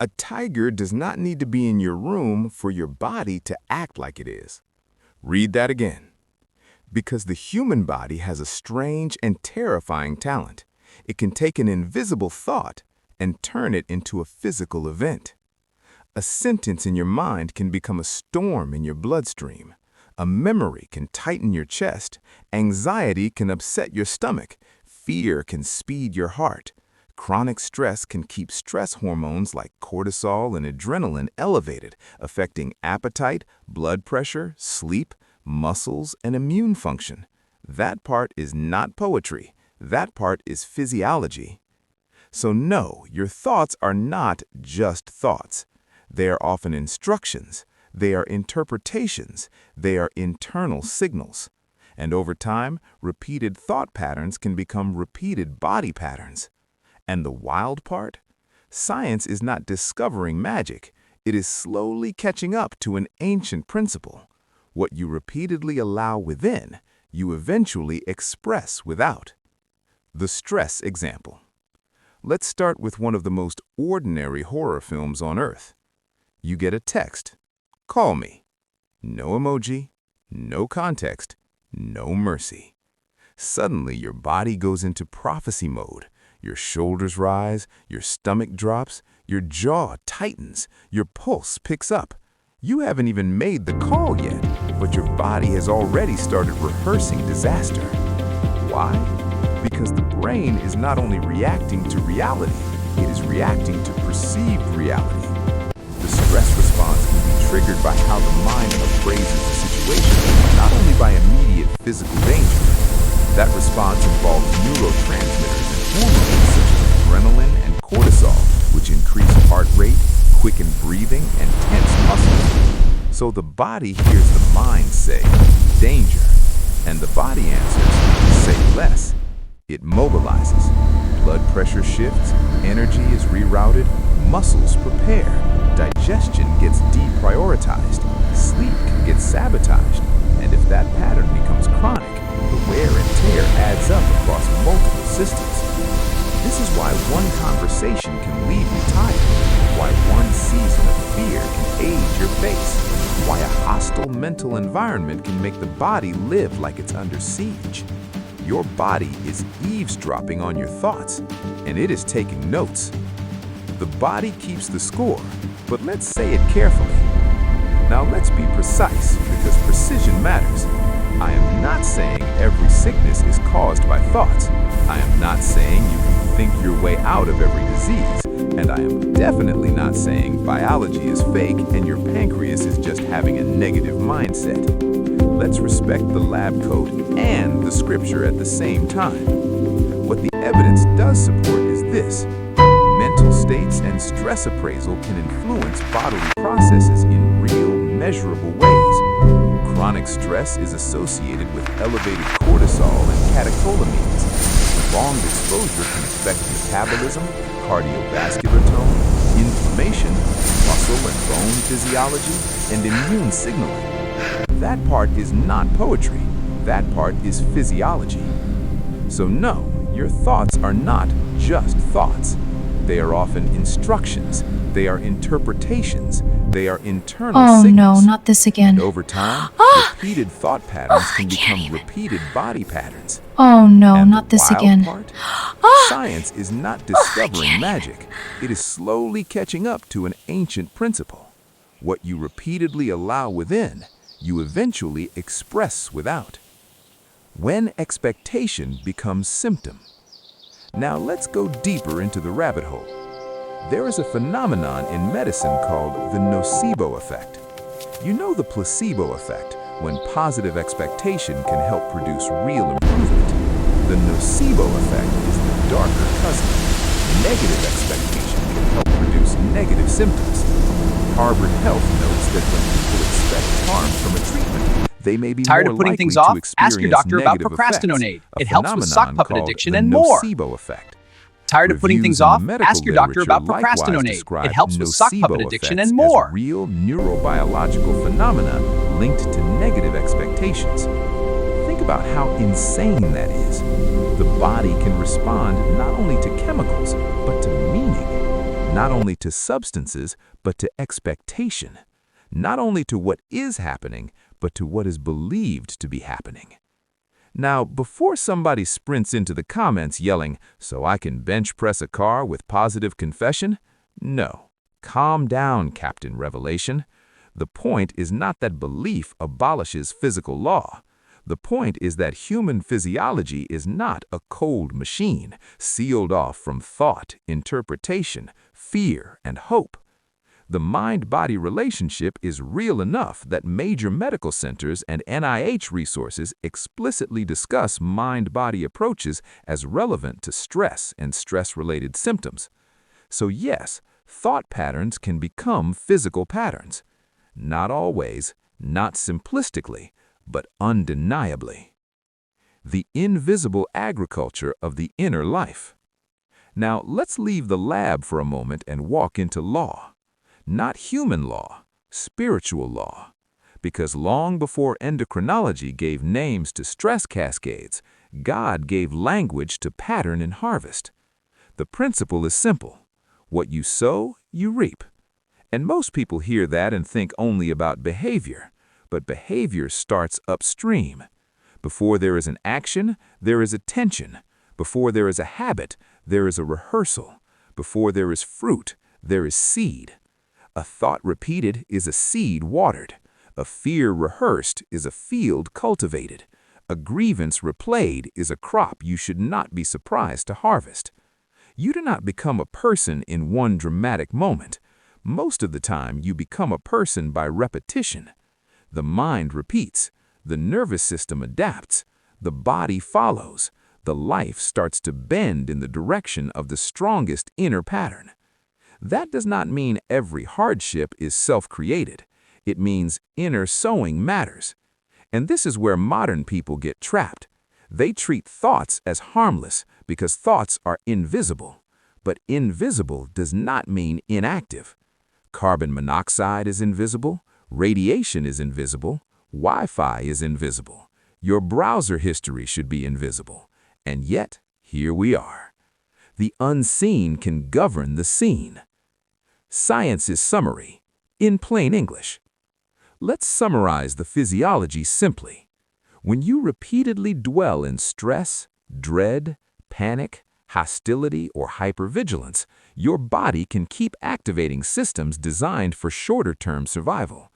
A tiger does not need to be in your room for your body to act like it is. Read that again. Because the human body has a strange and terrifying talent. It can take an invisible thought and turn it into a physical event. A sentence in your mind can become a storm in your bloodstream. A memory can tighten your chest. Anxiety can upset your stomach. Fear can speed your heart. Chronic stress can keep stress hormones like cortisol and adrenaline elevated, affecting appetite, blood pressure, sleep, muscles, and immune function. That part is not poetry. That part is physiology. So no, your thoughts are not just thoughts. They are often instructions. They are interpretations. They are internal signals. And over time, repeated thought patterns can become repeated body patterns. And the wild part? Science is not discovering magic. It is slowly catching up to an ancient principle. What you repeatedly allow within, you eventually express without. The stress example. Let's start with one of the most ordinary horror films on Earth. You get a text. Call me. No emoji, no context, no mercy. Suddenly, your body goes into prophecy mode. Your shoulders rise, your stomach drops, your jaw tightens, your pulse picks up. You haven't even made the call yet, but your body has already started rehearsing disaster. Why? Because the brain is not only reacting to reality, it is reacting to perceived reality. The stress response can be triggered by how the mind appraises the situation, not only by immediate physical danger. That response involves neurotransmitters and hormones such as adrenaline and cortisol, which increase heart rate, quicken breathing, and tense muscles. So the body hears the mind say, danger, and the body answers, say less. It mobilizes. Blood pressure shifts, energy is rerouted, muscles prepare, digestion gets deprioritized, sleep can get sabotaged, and if that pattern becomes chronic, the wear and tear adds up across multiple systems. This is why one conversation can leave you tired, why one season of fear can age your face, why a hostile mental environment can make the body live like it's under siege. Your body is eavesdropping on your thoughts, and it is taking notes. The body keeps the score, but let's say it carefully. Now let's be precise, because precision matters. I am not saying every sickness is caused by thoughts. I am not saying you can think your way out of every disease. And I am definitely not saying biology is fake and your pancreas is just having a negative mindset. Let's respect the lab coat and the scripture at the same time. What the evidence does support is this. Mental states and stress appraisal can influence bodily processes in real, measurable ways. Chronic stress is associated with elevated cortisol and catecholamines. Prolonged exposure can affect metabolism, cardiovascular tone, inflammation, muscle and bone physiology, and immune signaling. That part is not poetry. That part is physiology. So no, your thoughts are not just thoughts. They are often instructions. They are interpretations. They are internal signals. Oh no, not this again. And over time, repeated thought patterns can become repeated body patterns. Oh no, And not the this wild again. part? Science is not discovering magic. It is slowly catching up to an ancient principle. What you repeatedly allow within, you eventually express without. When expectation becomes symptom. Now let's go deeper into the rabbit hole. There is a phenomenon in medicine called the nocebo effect. You know the placebo effect, when positive expectation can help produce real improvement. The nocebo effect is the darker cousin. Negative expectation can help produce negative symptoms. Harvard Health notes that when people expect harm from a treatment, they may be Tired more of putting likely things to off? experience Ask your doctor about negative procrastinate. effects, a It helps with sock phenomenon puppet called addiction the and more. nocebo effect. Tired of putting Reviews things in the off? medical Ask your doctor literature about likewise procrastinate. describe It helps with sock puppet nocebo addiction effects and more. as real neurobiological phenomena linked to negative expectations. Think about how insane that is. The body can respond not only to chemicals, but to meaning. not only to substances, but to expectation, not only to what is happening, but to what is believed to be happening. Now, before somebody sprints into the comments yelling, "So I can bench press a car with positive confession?" No. Calm down, Captain Revelation. The point is not that belief abolishes physical law. The point is that human physiology is not a cold machine, sealed off from thought, interpretation, fear, and hope. The mind-body relationship is real enough that major medical centers and NIH resources explicitly discuss mind-body approaches as relevant to stress and stress-related symptoms. So yes, thought patterns can become physical patterns. Not always, not simplistically, but undeniably. The invisible agriculture of the inner life. Now, let's leave the lab for a moment and walk into law. Not human law, spiritual law. Because long before endocrinology gave names to stress cascades, God gave language to pattern and harvest. The principle is simple. What you sow, you reap. And most people hear that and think only about behavior. But behavior starts upstream. Before there is an action, there is attention. Before there is a habit, there is a rehearsal. Before there is fruit, there is seed. A thought repeated is a seed watered. A fear rehearsed is a field cultivated. A grievance replayed is a crop you should not be surprised to harvest. You do not become a person in one dramatic moment. Most of the time, you become a person by repetition. The mind repeats. The nervous system adapts. The body follows. The life starts to bend in the direction of the strongest inner pattern. That does not mean every hardship is self-created. It means inner sowing matters. And this is where modern people get trapped. They treat thoughts as harmless because thoughts are invisible. But invisible does not mean inactive. Carbon monoxide is invisible. Radiation is invisible. Wi-Fi is invisible. Your browser history should be invisible. And yet, here we are. The unseen can govern the seen. Science's summary, in plain English. Let's summarize the physiology simply. When you repeatedly dwell in stress, dread, panic, hostility, or hypervigilance, your body can keep activating systems designed for shorter-term survival.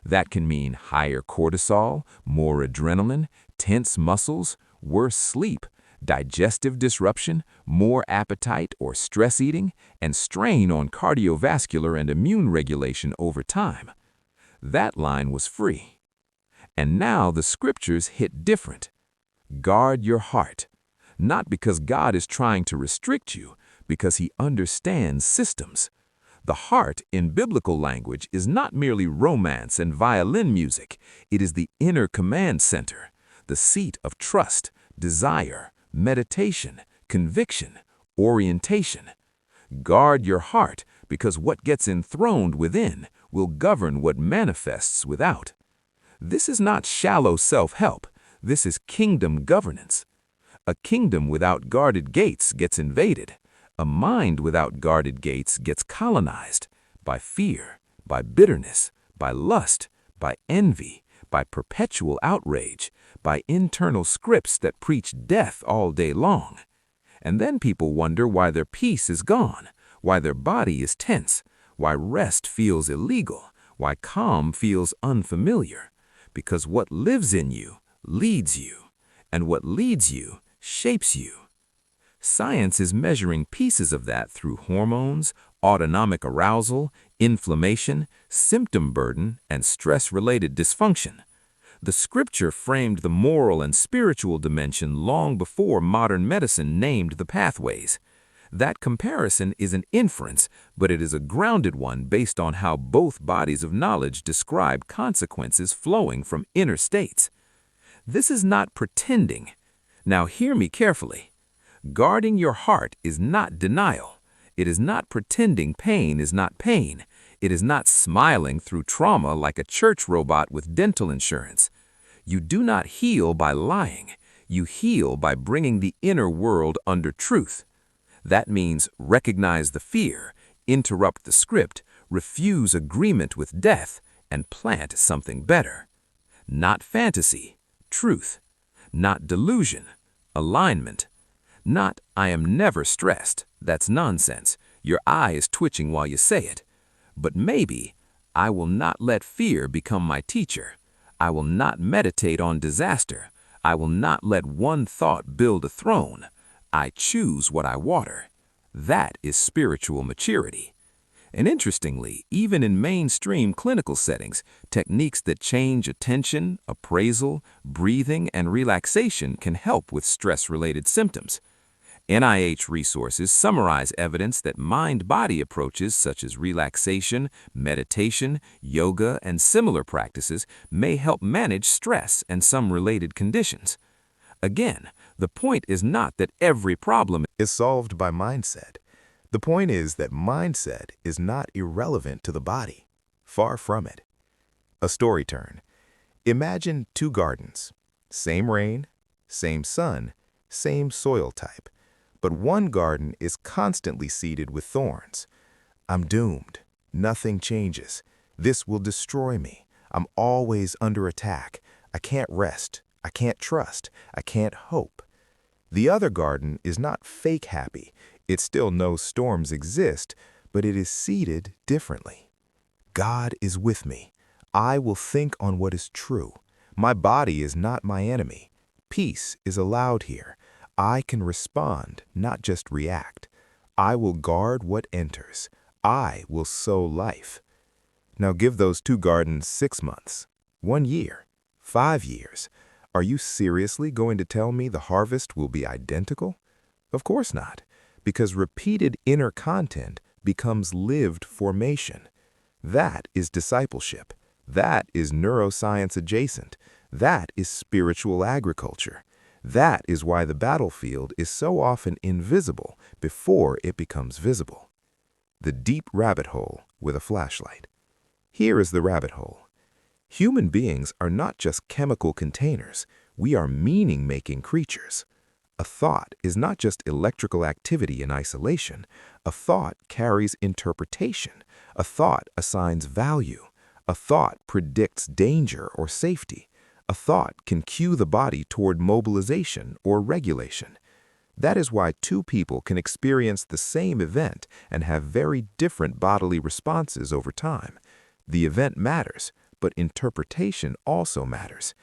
That can mean higher cortisol, more adrenaline, tense muscles, worse sleep, digestive disruption, more appetite or stress eating, and strain on cardiovascular and immune regulation over time. That line was free. And now the scriptures hit different. Guard your heart. Not because God is trying to restrict you, because He understands systems. The heart, in biblical language, is not merely romance and violin music. It is the inner command center, the seat of trust, desire, meditation, conviction, orientation. Guard your heart, because what gets enthroned within will govern what manifests without. This is not shallow self-help. This is kingdom governance. A kingdom without guarded gates gets invaded. A mind without guarded gates gets colonized by fear, by bitterness, by lust, by envy, by perpetual outrage, by internal scripts that preach death all day long. And then people wonder why their peace is gone, why their body is tense, why rest feels illegal, why calm feels unfamiliar. Because what lives in you leads you, and what leads you shapes you. Science is measuring pieces of that through hormones, autonomic arousal, inflammation, symptom burden, and stress-related dysfunction. The scripture framed the moral and spiritual dimension long before modern medicine named the pathways. That comparison is an inference, but it is a grounded one based on how both bodies of knowledge describe consequences flowing from inner states. This is not pretending. Now hear me carefully. Guarding your heart is not denial. It is not pretending pain is not pain. It is not smiling through trauma like a church robot with dental insurance. You do not heal by lying. You heal by bringing the inner world under truth. That means recognize the fear, interrupt the script, refuse agreement with death, and plant something better. Not fantasy, truth. Not delusion, alignment. Not, I am never stressed, that's nonsense, your eye is twitching while you say it. But maybe, I will not let fear become my teacher. I will not meditate on disaster. I will not let one thought build a throne. I choose what I water. That is spiritual maturity. And interestingly, even in mainstream clinical settings, techniques that change attention, appraisal, breathing, and relaxation can help with stress-related symptoms. NIH resources summarize evidence that mind-body approaches such as relaxation, meditation, yoga, and similar practices may help manage stress and some related conditions. Again, the point is not that every problem is solved by mindset. The point is that mindset is not irrelevant to the body. Far from it. A story turn. Imagine two gardens. Same rain, same sun, same soil type. But one garden is constantly seeded with thorns. I'm doomed. Nothing changes. This will destroy me. I'm always under attack. I can't rest. I can't trust. I can't hope. The other garden is not fake happy. It still knows storms exist, but it is seeded differently. God is with me. I will think on what is true. My body is not my enemy. Peace is allowed here. I can respond, not just react. I will guard what enters. I will sow life. Now give those two gardens 6 months, 1 year, 5 years. Are you seriously going to tell me the harvest will be identical? Of course not, because repeated inner content becomes lived formation. That is discipleship. That is neuroscience adjacent. That is spiritual agriculture. That is why the battlefield is so often invisible before it becomes visible. The deep rabbit hole with a flashlight. Here is the rabbit hole. Human beings are not just chemical containers. We are meaning-making creatures. A thought is not just electrical activity in isolation. A thought carries interpretation. A thought assigns value. A thought predicts danger or safety. A thought can cue the body toward mobilization or regulation. That is why two people can experience the same event and have very different bodily responses over time. The event matters, but interpretation also matters.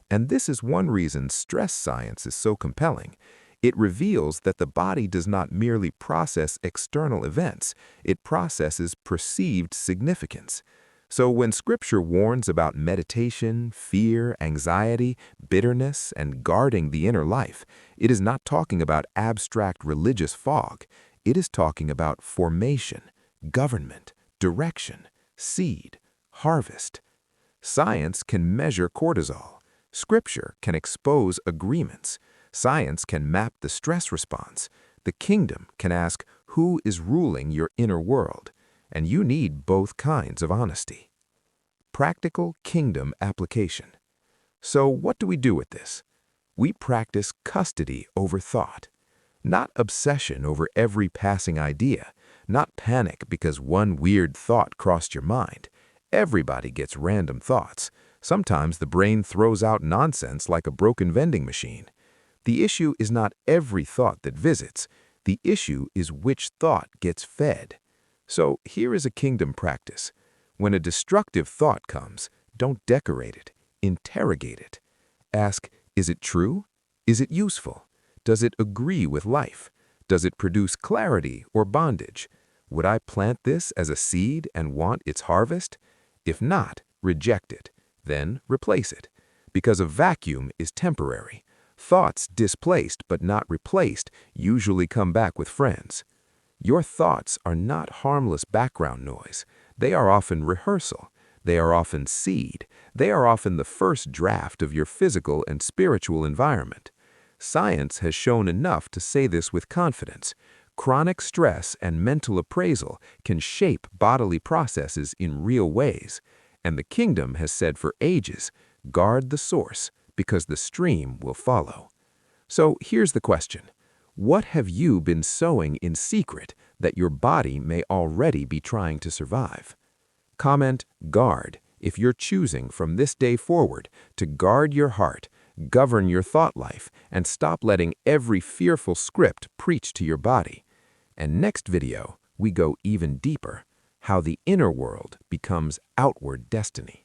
And this is one reason stress science is so compelling. It reveals that the body does not merely process external events, it processes perceived significance. So when Scripture warns about meditation, fear, anxiety, bitterness, and guarding the inner life, it is not talking about abstract religious fog. It is talking about formation, government, direction, seed, harvest. Science can measure cortisol. Scripture can expose agreements. Science can map the stress response. The kingdom can ask, who is ruling your inner world? And you need both kinds of honesty. Practical kingdom application. So what do we do with this? We practice custody over thought. Not obsession over every passing idea. Not panic because one weird thought crossed your mind. Everybody gets random thoughts. Sometimes the brain throws out nonsense like a broken vending machine. The issue is not every thought that visits. The issue is which thought gets fed. So here is a kingdom practice. When a destructive thought comes, don't decorate it, interrogate it. Ask, is it true? Is it useful? Does it agree with life? Does it produce clarity or bondage? Would I plant this as a seed and want its harvest? If not, reject it. Then replace it. Because a vacuum is temporary. Thoughts displaced but not replaced usually come back with friends. Your thoughts are not harmless background noise. They are often rehearsal. They are often seed. They are often the first draft of your physical and spiritual environment. Science has shown enough to say this with confidence. Chronic stress and mental appraisal can shape bodily processes in real ways. And the kingdom has said for ages, guard the source, because the stream will follow. So here's the question. What have you been sowing in secret that your body may already be trying to survive. Comment guard if you're choosing from this day forward to guard your heart, govern your thought life, and stop letting every fearful script preach to your body. And next video, we go even deeper, how the inner world becomes outward destiny.